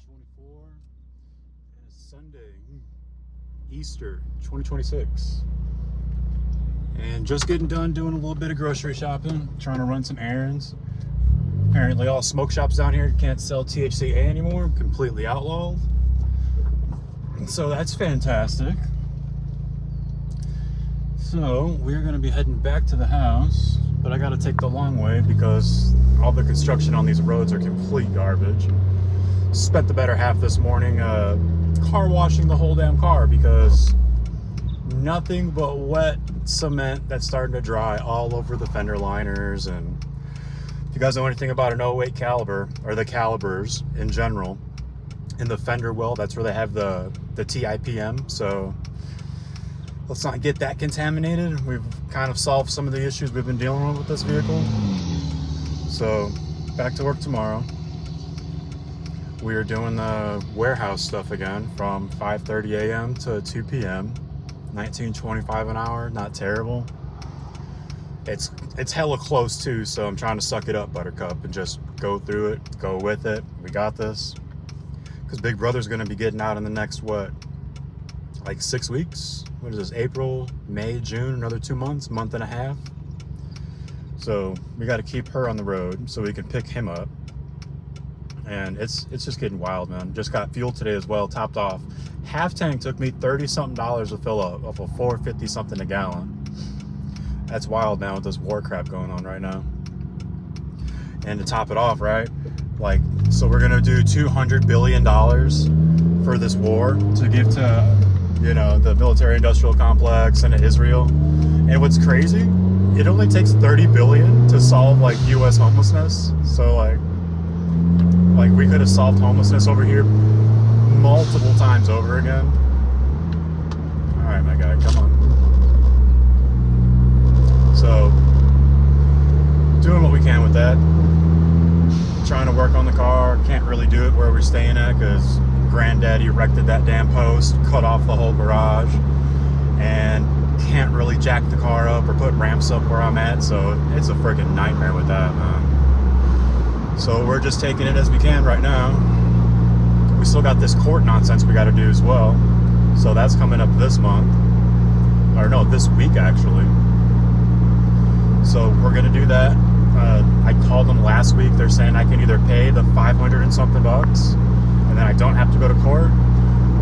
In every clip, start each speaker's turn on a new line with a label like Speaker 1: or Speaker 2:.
Speaker 1: 2024. And it's Sunday, Easter 2026. And just getting done doing a little bit of grocery shopping, trying to run some errands. Apparently all smoke shops down here can't sell THCA anymore, completely outlawed. So that's fantastic. So we're gonna be heading back to the house, but I gotta take the long way because all the construction on these roads are complete garbage. Spent the better half this morning car washing the whole damn car because nothing but wet cement that's starting to dry all over the fender liners. And if you guys know anything about an 08 caliber, or the calibers in general, in the fender well, that's where they have the TIPM. So let's not get that contaminated. We've kind of solved some of the issues we've been dealing with this vehicle. So back to work tomorrow. We are doing the warehouse stuff again from 5:30 a.m. to 2 p.m. $19.25 an hour, not terrible. It's hella close too, so I'm trying to suck it up, Buttercup, and just go through it, go with it. We got this. Because Big Brother's gonna be getting out in the next, like 6 weeks? What is this, April, May, June, another 2 months, month and a half. So we gotta keep her on the road so we can pick him up. And it's just getting wild, man. Just got fuel today as well, topped off. Half tank took me $30-something to fill up, off of $4.50 something a gallon. That's wild now with this war crap going on right now. And to top it off, right? Like, so we're gonna do $200 billion for this war to give to, you know, the military-industrial complex and to Israel. And what's crazy, it only takes $30 billion to solve like U.S. homelessness. So like we could have solved homelessness over here multiple times over again. All right, my guy, come on. So doing what we can with that. Trying to work on the car. Can't really do it where we're staying at because Granddaddy erected that damn post, cut off the whole garage, and can't really jack the car up or put ramps up where I'm at. So it's a freaking nightmare with that, man. So we're just taking it as we can right now. We still got this court nonsense we got to do as well. So that's coming up this month, or no, this week actually. So we're gonna do that. I called them last week. They're saying I can either pay the 500 and something bucks, and then I don't have to go to court,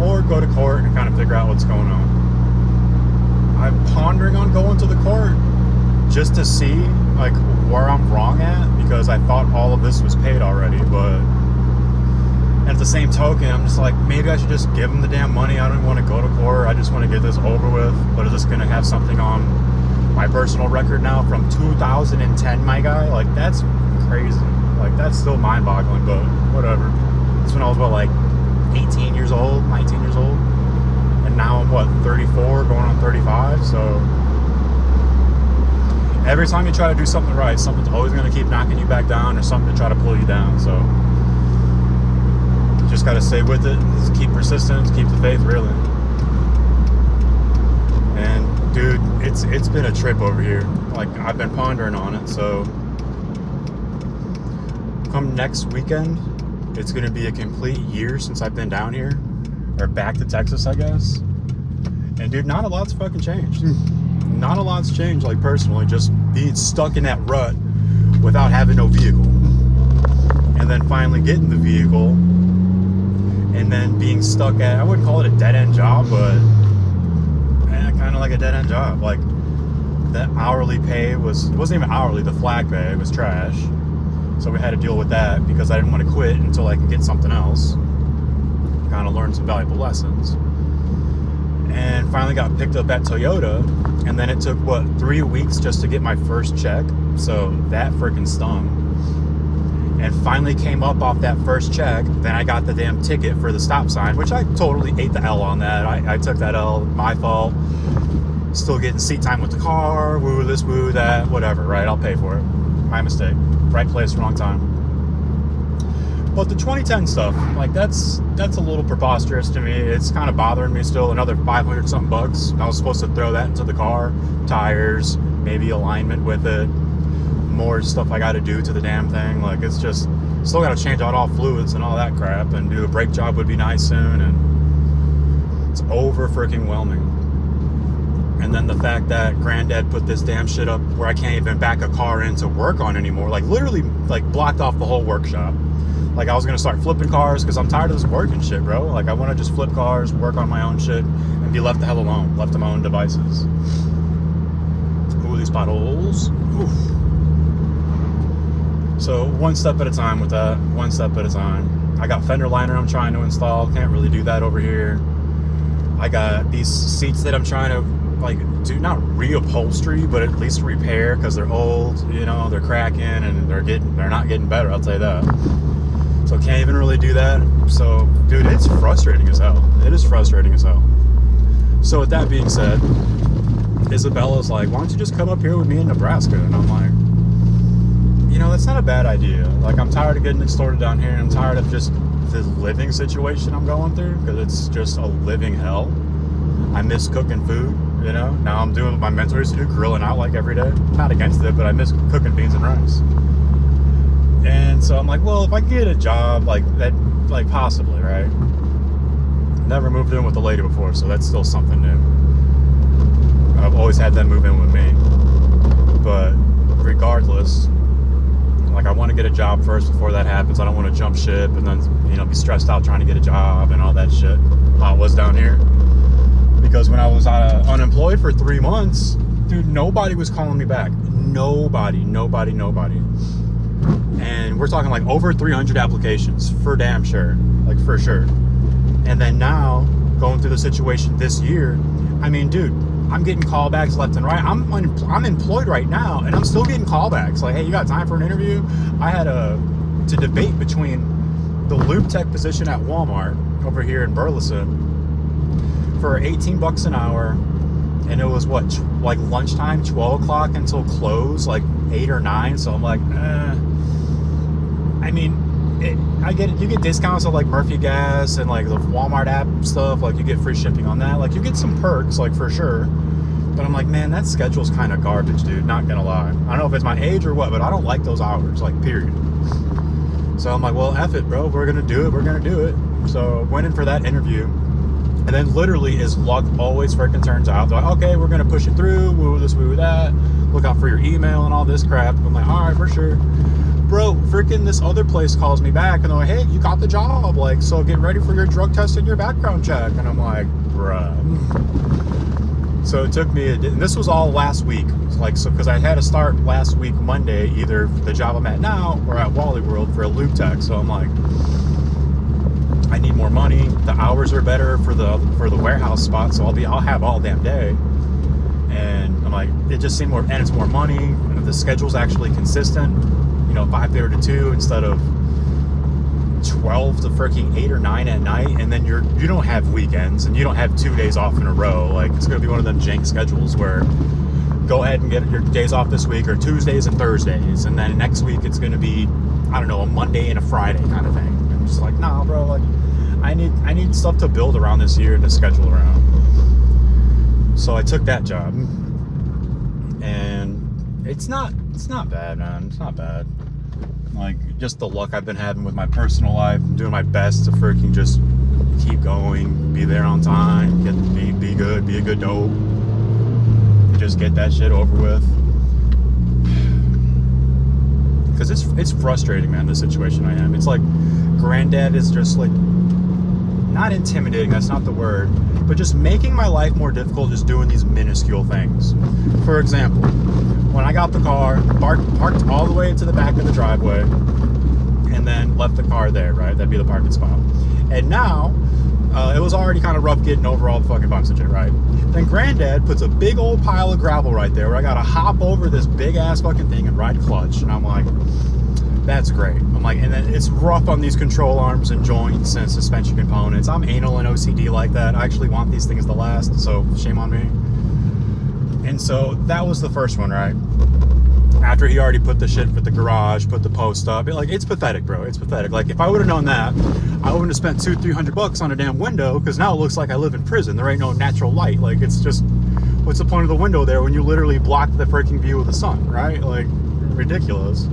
Speaker 1: or go to court and kind of figure out what's going on. I'm pondering on going to the court just to see like where I'm wrong at, because I thought all of this was paid already. But at the same token, I'm just like, maybe I should just give them the damn money. I don't want to go to court. I just want to get this over with. But is this going to have something on my personal record now from 2010, my guy? Like, that's crazy. Like, that's still mind-boggling, but whatever. That's when I was, what, like 18 years old, 19 years old? And now I'm, what, 34, going on 35? So every time you try to do something right, something's always going to keep knocking you back down, or something to try to pull you down. So you just got to stay with it, just keep persistence, keep the faith, really. And dude, it's been a trip over here. Like, I've been pondering on it. So come next weekend, it's gonna be a complete year since I've been down here, or back to Texas, I guess. And dude, not a lot's fucking changed. Not a lot's changed, like personally, just being stuck in that rut without having no vehicle. And then finally getting the vehicle, and then being stuck at, I wouldn't call it a dead-end job, but kind of like a dead-end job. Like, the hourly pay it wasn't even hourly, the flag pay was trash. So we had to deal with that because I didn't want to quit until I could get something else. Kind of learned some valuable lessons. And finally got picked up at Toyota, and then it took, 3 weeks just to get my first check. So that freaking stung. And finally came up off that first check. Then I got the damn ticket for the stop sign, which I totally ate the L on that. I took that L, my fault. Still getting seat time with the car, woo this, woo that, whatever, right? I'll pay for it. My mistake. Right place, wrong time. But the 2010 stuff, like, that's a little preposterous to me. It's kind of bothering me still. Another 500 something bucks. I was supposed to throw that into the car. Tires, maybe alignment with it. More stuff I got to do to the damn thing. Like, it's just Still got to change out all fluids and all that crap, and do a brake job would be nice soon, and it's over freaking whelming. And then the fact that Granddad put this damn shit up where I can't even back a car in to work on anymore, like literally like blocked off the whole workshop. Like I was gonna start flipping cars because I'm tired of this working shit, bro. Like I want to just flip cars, work on my own shit, and be left the hell alone, left to my own devices. Ooh, these potholes. Oof. So one step at a time with that, one step at a time. I got fender liner I'm trying to install, can't really do that over here. I got these seats that I'm trying to like do, not reupholstery, but at least repair because they're old, you know, they're cracking and they're not getting better, I'll tell you that. So can't even really do that. So dude, it's frustrating as hell. It is frustrating as hell. So with that being said, Isabella's like, why don't you just come up here with me in Nebraska? And I'm like, you know, that's not a bad idea. Like, I'm tired of getting extorted down here, and I'm tired of just the living situation I'm going through, because it's just a living hell. I miss cooking food, you know? Now I'm doing what my mentor used to do, grilling out like every day. Not against it, but I miss cooking beans and rice. And so I'm like, well, if I get a job like that, like possibly, right? Never moved in with a lady before, so that's still something new. I've always had them move in with me. But regardless, like I want to get a job first before that happens. I don't want to jump ship and then, you know, be stressed out trying to get a job and all that shit. How it was down here. Because when I was unemployed for 3 months, dude, nobody was calling me back. Nobody. And we're talking like over 300 applications for damn sure, like for sure. And then now, going through the situation this year, I mean, dude, I'm getting callbacks left and right. I'm employed right now, and I'm still getting callbacks. Like, hey, you got time for an interview? I had to debate between the lube tech position at Walmart over here in Burleson for $18 an hour, and it was what, like lunchtime, 12 o'clock until close, like 8 or 9. So I'm like, I mean, I get it. You get discounts of like Murphy Gas and like the Walmart app stuff. Like you get free shipping on that. Like you get some perks, like for sure. But I'm like, man, that schedule's kind of garbage, dude. Not gonna lie. I don't know if it's my age or what, but I don't like those hours, like period. So I'm like, well, F it, bro. We're gonna do it. So went in for that interview, and then literally, as luck always freaking turns out, they're like, okay, we're gonna push it through. Woo this, woo that. Look out for your email and all this crap. I'm like, all right, for sure. Bro, freaking this other place calls me back and they're like, hey, you got the job, like, so get ready for your drug test and your background check. And I'm like, bruh. So it took me, and this was all last week, like, so because I had to start last week Monday, either the job I'm at now or at Wally World for a lube tech. So I'm like, I need more money. The hours are better for the warehouse spot, so I'll have all damn day. And I'm like, it just seemed more, and it's more money, and the schedule's actually consistent. You know, 5:30 to 2 instead of 12 to freaking 8 or 9 at night, and then you don't have weekends and you don't have 2 days off in a row. Like, it's gonna be one of them jank schedules where go ahead and get your days off this week, or Tuesdays and Thursdays, and then next week it's gonna be, I don't know, a Monday and a Friday kind of thing. I'm just like, nah, bro. Like, I need stuff to build around this year and to schedule around. So I took that job, and it's not bad, man. It's not bad. Like, just the luck I've been having with my personal life. I'm doing my best to freaking just keep going, be there on time, be good, be a good dope. Just get that shit over with. Because it's frustrating, man, the situation I am. It's like, Granddad is just like, not intimidating, that's not the word, but just making my life more difficult, just doing these minuscule things. For example, when I got the car, parked all the way to the back of the driveway, and then left the car there, right? That'd be the parking spot. And now, it was already kind of rough getting over all the fucking bumps and shit, right? Then Granddad puts a big old pile of gravel right there where I gotta hop over this big ass fucking thing and ride clutch. And I'm like, that's great. I'm like, and then it's rough on these control arms and joints and suspension components. I'm anal and OCD like that. I actually want these things to last, so shame on me. And so that was the first one, right? After he already put the shit with the garage, put the post up. It's pathetic, bro. It's pathetic. Like, if I would have known that, I wouldn't have spent $200-300 on a damn window, because now it looks like I live in prison. There ain't no natural light. Like, it's just, what's the point of the window there when you literally block the freaking view of the sun, right? Like, ridiculous.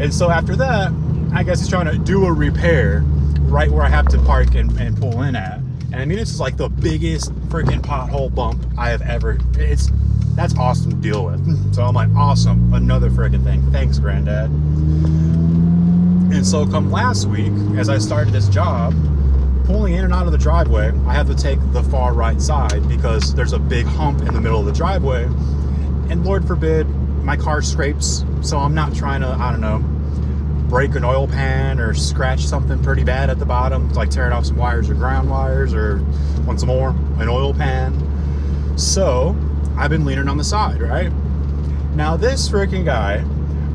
Speaker 1: And so after that, I guess he's trying to do a repair right where I have to park and pull in at. And I mean, this is like the biggest freaking pothole bump I have ever. That's awesome to deal with. So I'm like, awesome, another freaking thing. Thanks, Granddad. And so come last week, as I started this job, pulling in and out of the driveway, I have to take the far right side because there's a big hump in the middle of the driveway. And Lord forbid, my car scrapes. So I'm not trying to, I don't know, break an oil pan or scratch something pretty bad at the bottom, like tearing off some wires or ground wires, or once more, an oil pan. So I've been leaning on the side, right? Now this freaking guy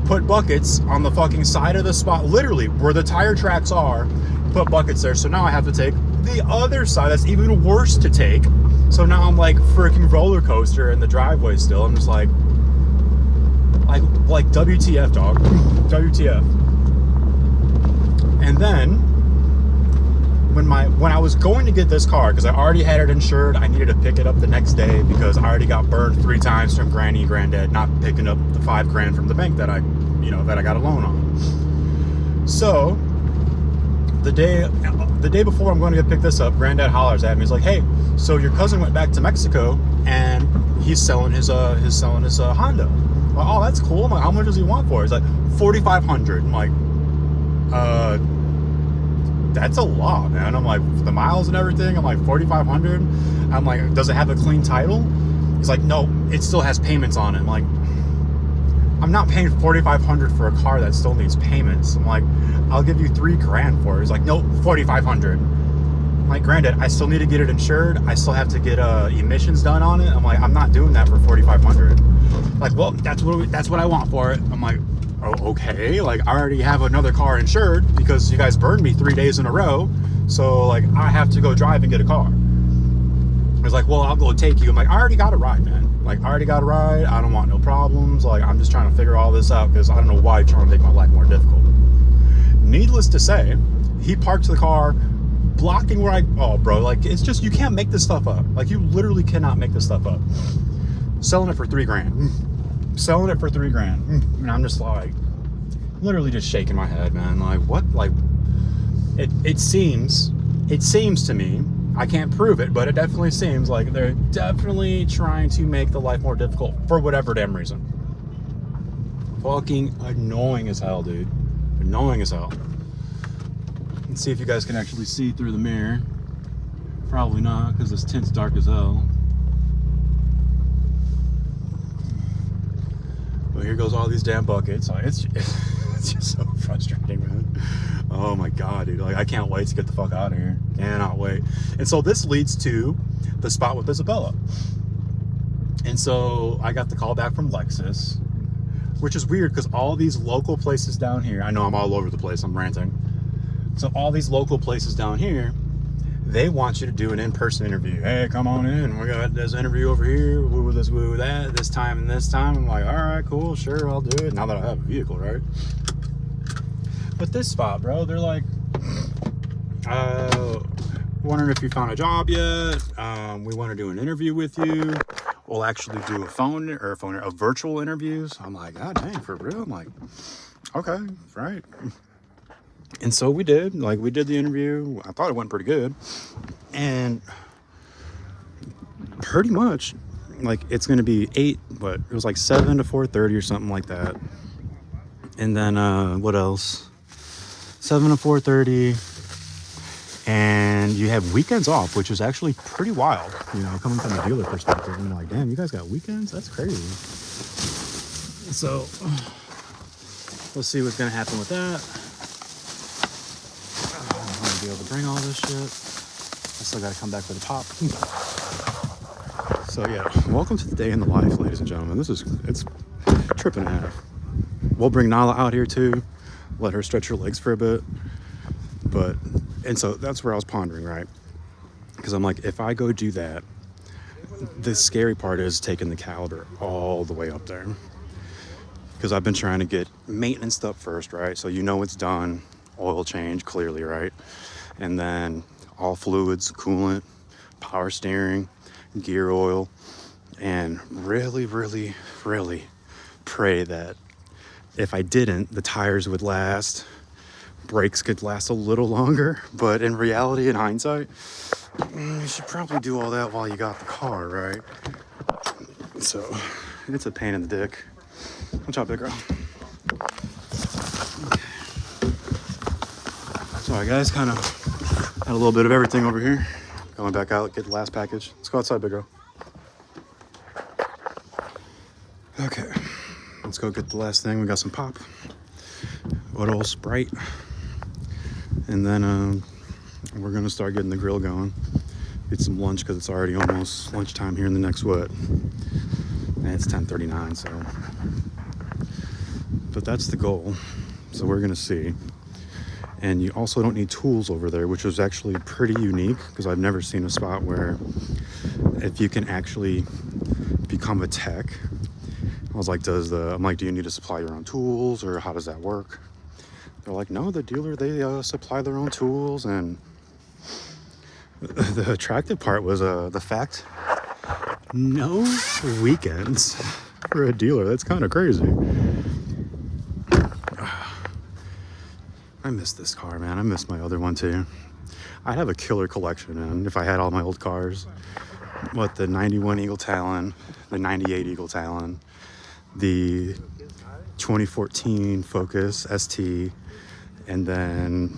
Speaker 1: put buckets on the fucking side of the spot, literally where the tire tracks are, put buckets there. So now I have to take the other side. That's even worse to take. So now I'm like freaking roller coaster in the driveway still. I'm just like WTF, dog. WTF. And then when I was going to get this car, because I already had it insured, I needed to pick it up the next day because I already got burned 3 times from Granny and Granddad not picking up the $5,000 from the bank that I got a loan on. So the day before I'm going to get pick this up, Granddad hollers at me. He's like, "Hey, so your cousin went back to Mexico and he's selling his Honda." I'm like, "Oh, that's cool." I'm like, "How much does he want for it?" He's like, $4,500. I'm like, that's a lot, man. I'm like, the miles and everything. I'm like, $4,500. I'm like, does it have a clean title? He's like, no, it still has payments on it. I'm like, I'm not paying $4,500 for a car that still needs payments. I'm like, I'll give you $3,000 for it. He's like, no, $4,500. I'm like, Granddad, I still need to get it insured. I still have to get emissions done on it. I'm like, I'm not doing that for $4,500. Like, well, that's what I want for it. I'm like, oh, okay, like I already have another car insured because you guys burned me 3 days in a row, so like I have to go drive and get a car. He's like, well, I'll go take you. I'm like, I already got a ride, man. Like, I already got a ride. I don't want no problems. Like, I'm just trying to figure all this out because I don't know why you're trying to make my life more difficult. Needless to say, he parked the car blocking where oh, bro, like, it's just, you can't make this stuff up. Like, you literally cannot make this stuff up. Selling it for $3,000. Selling it for $3,000. And I'm just like, literally just shaking my head, man. Like, what? Like, it seems to me, I can't prove it, but it definitely seems like they're definitely trying to make the life more difficult for whatever damn reason. Fucking annoying as hell, dude. Annoying as hell. Let's see if you guys can actually see through the mirror. Probably not, because this tint's dark as hell. Well, here goes all these damn buckets. It's just so frustrating, man. Oh my god, dude. Like, I can't wait to get the fuck out of here. Cannot wait. And so this leads to the spot with Isabella. And so I got the call back from Lexus, which is weird because all these local places down here, I know I'm all over the place, I'm ranting. So all these local places down here, they want you to do an in-person interview. Hey, come on in. We got this interview over here. Woo this, woo that. This time and this time. I'm like, all right, cool, sure, I'll do it. Now that I have a vehicle, right? But this spot, bro, they're like, wondering if you found a job yet. We want to do an interview with you. We'll actually do a virtual interviews. I'm like, god dang, for real? I'm like, okay, right. And so we did the interview. I thought it went pretty good. And pretty much, like, it's going to be 7 to 4:30 or something like that. And then, what else? 7 to 4:30. And you have weekends off, which is actually pretty wild, you know, coming from a dealer perspective. I'm like, damn, you guys got weekends? That's crazy. So, let's see what's going to happen with that. I'm going to be able to bring all this shit. I still got to come back for the pop. So, yeah, welcome to the day in the life, ladies and gentlemen. It's a trip and a half. We'll bring Nala out here, too. Let her stretch her legs for a bit. And so that's where I was pondering, right? Because I'm like, if I go do that, the scary part is taking the Caliber all the way up there. Because I've been trying to get maintenance stuff first, right? So you know it's done, oil change, clearly, right? And then all fluids, coolant, power steering, gear oil, and really, really, really pray that if I didn't, the tires would last brakes could last a little longer, but in reality, in hindsight, you should probably do all that while you got the car, right? So it's a pain in the dick. Watch out, big girl. Sorry guys, kind of had a little bit of everything over here. Going back out, get the last package. Let's go outside, big girl. Okay, let's go get the last thing. We got some pop, what old Sprite, and then we're gonna start getting the grill going. Get some lunch because it's already almost lunchtime here in the next what? And it's 10:39, so. But that's the goal. So we're gonna see. And you also don't need tools over there, which was actually pretty unique because I've never seen a spot where if you can actually become a tech. I was like, I'm like, do you need to supply your own tools or how does that work? They're like, no, the dealer, they supply their own tools. And the attractive part was the fact, no weekends for a dealer. That's kind of crazy. I miss this car, man. I miss my other one too. I have a killer collection, man. If I had all my old cars, the 91 Eagle Talon, the 98 Eagle Talon, the 2014 Focus ST, and then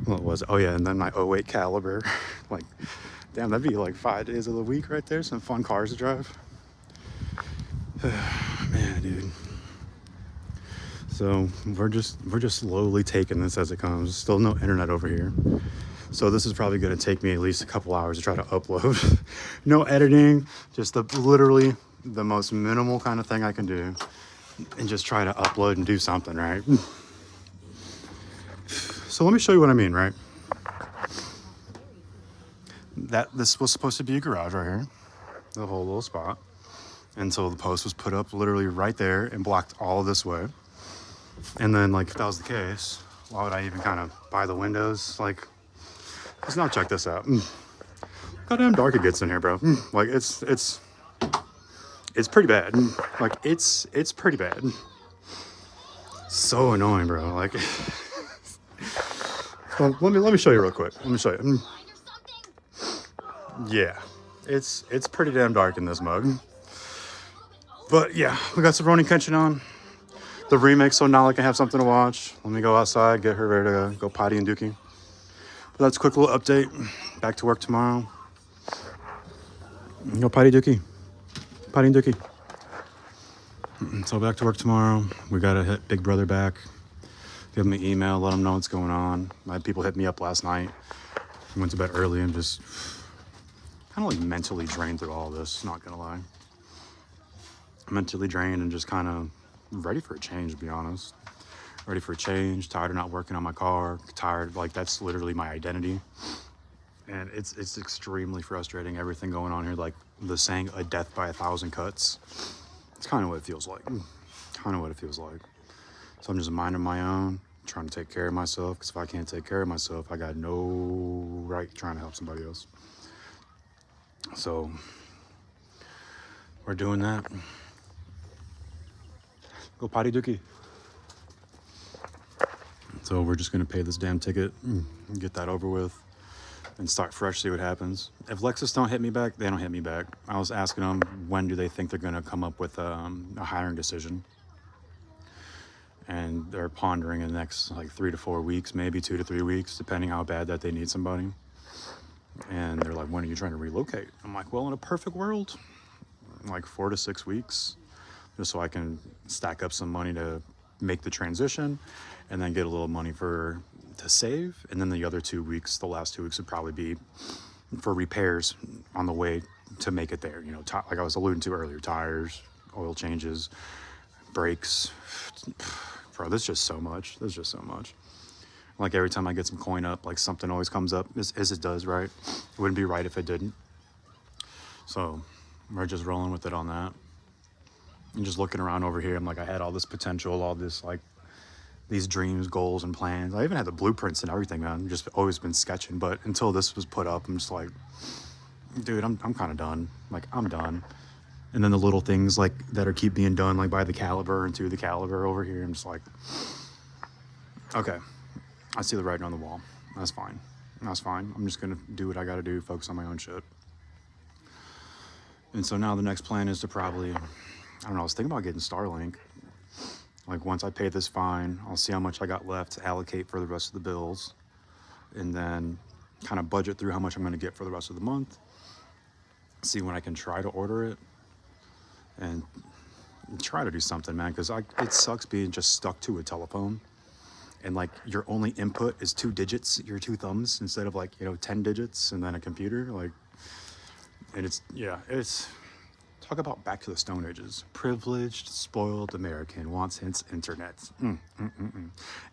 Speaker 1: what was it? Oh yeah, and then my 08 Caliber. Like, damn, that'd be like 5 days of the week right there. Some fun cars to drive. Man, dude. So we're just slowly taking this as it comes. Still no internet over here. So this is probably going to take me at least a couple hours to try to upload. No editing, just literally the most minimal kind of thing I can do and just try to upload and do something, right? So let me show you what I mean, right? This was supposed to be a garage right here, the whole little spot. And so the post was put up literally right there and blocked all of this way. And then, like, if that was the case, why would I even kind of buy the windows? Like, let's now check this out. Look how damn dark it gets in here, bro. Like, it's pretty bad. Like, it's pretty bad. So annoying, bro. Like, well, let me show you real quick. Let me show you. Yeah, it's pretty damn dark in this mug. But yeah, we got some Ronin Kenshin on. The remake, so Nala can have something to watch. Let me go outside, get her ready to go potty and dookie. But that's a quick little update. Back to work tomorrow. Go potty dookie. Potty and dookie. So back to work tomorrow. We gotta hit Big Brother back. Give him an email, let him know what's going on. I had people hit me up last night. I went to bed early and just kind of like mentally drained through all this, not gonna lie. Mentally drained and just kind of ready for a change, to be honest. Ready for a change, tired of not working on my car, tired, like that's literally my identity. And it's extremely frustrating, everything going on here, like the saying, a death by 1,000 cuts. It's kind of what it feels like. So I'm just minding my own, trying to take care of myself, because if I can't take care of myself, I got no right trying to help somebody else. So we're doing that. Go potty dookie. So we're just gonna pay this damn ticket and get that over with and start fresh, see what happens. If Lexus don't hit me back, they don't hit me back. I was asking them when do they think they're gonna come up with a hiring decision. And they're pondering in the next like 3 to 4 weeks, maybe 2 to 3 weeks, depending how bad that they need somebody. And they're like, when are you trying to relocate? I'm like, well, in a perfect world, like 4 to 6 weeks, just so I can stack up some money to make the transition and then get a little money to save. And then the other 2 weeks, the last 2 weeks would probably be for repairs on the way to make it there. You know, like I was alluding to earlier, tires, oil changes, brakes. Bro, there's just so much. Like every time I get some coin up, like something always comes up, as it does, right? It wouldn't be right if it didn't. So we're just rolling with it on that. And just looking around over here, I'm like, I had all this potential, all this, like, these dreams, goals, and plans. I even had the blueprints and everything, man. Just always been sketching. But until this was put up, I'm just like, dude, I'm kind of done. Like, I'm done. And then the little things, like, that are keep being done, like, by the Caliber and to the Caliber over here, I'm just like, Okay, I see the writing on the wall. That's fine. That's fine. I'm just gonna do what I gotta do, focus on my own shit. And so now the next plan is to probably, I don't know, I was thinking about getting Starlink. Like once I pay this fine, I'll see how much I got left to allocate for the rest of the bills, and then kind of budget through how much I'm gonna get for the rest of the month. See when I can try to order it, and try to do something, man, because it sucks being just stuck to a telephone. And like your only input is 2 digits, your 2 thumbs, instead of like, 10 digits and then a computer. Like, and it's talk about back to the Stone Ages. Privileged, spoiled American wants his internet. And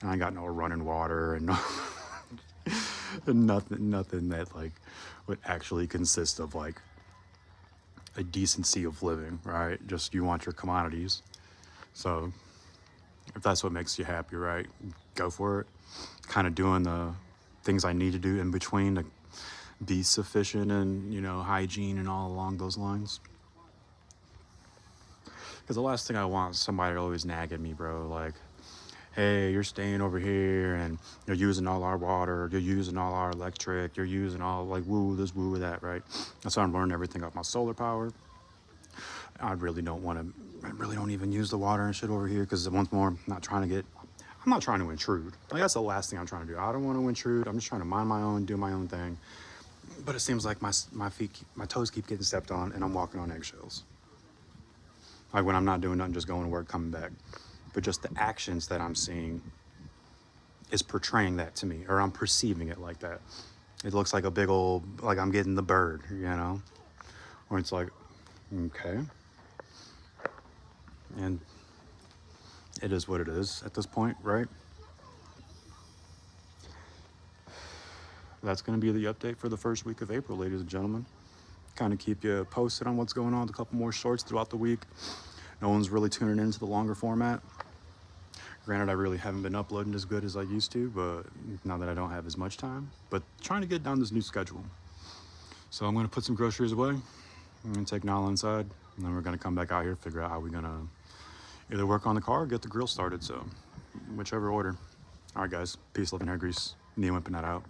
Speaker 1: I got no running water and no and nothing that like would actually consist of like a decency of living, right? Just you want your commodities. So if that's what makes you happy, right, go for it. Kind of doing the things I need to do in between to be sufficient and, hygiene and all along those lines. Because the last thing I want is somebody to always nag at me, bro, like, hey, you're staying over here and you're using all our water, you're using all our electric, you're using all like woo this, woo that, right? That's why I'm learning everything off my solar power. I really don't even use the water and shit over here because once more, I'm not trying to intrude. Like that's the last thing I'm trying to do. I don't want to intrude. I'm just trying to mind my own, do my own thing. But it seems like my toes keep getting stepped on and I'm walking on eggshells. Like when I'm not doing nothing, just going to work, coming back. But just the actions that I'm seeing is portraying that to me, or I'm perceiving it like that. It looks like a big old, like I'm getting the bird, Or it's like, okay. And it is what it is at this point, right? That's going to be the update for the first week of April, ladies and gentlemen. Kind of keep you posted on what's going on with a couple more shorts throughout the week. No one's really tuning into the longer format. Granted, I really haven't been uploading as good as I used to, but now that I don't have as much time, but trying to get down this new schedule. So I'm going to put some groceries away. I'm going to take Nala inside, and then we're going to come back out here, figure out how we're going to either work on the car or get the grill started. So whichever order. All right, guys. Peace, love, and hair grease. Neo Imping that out.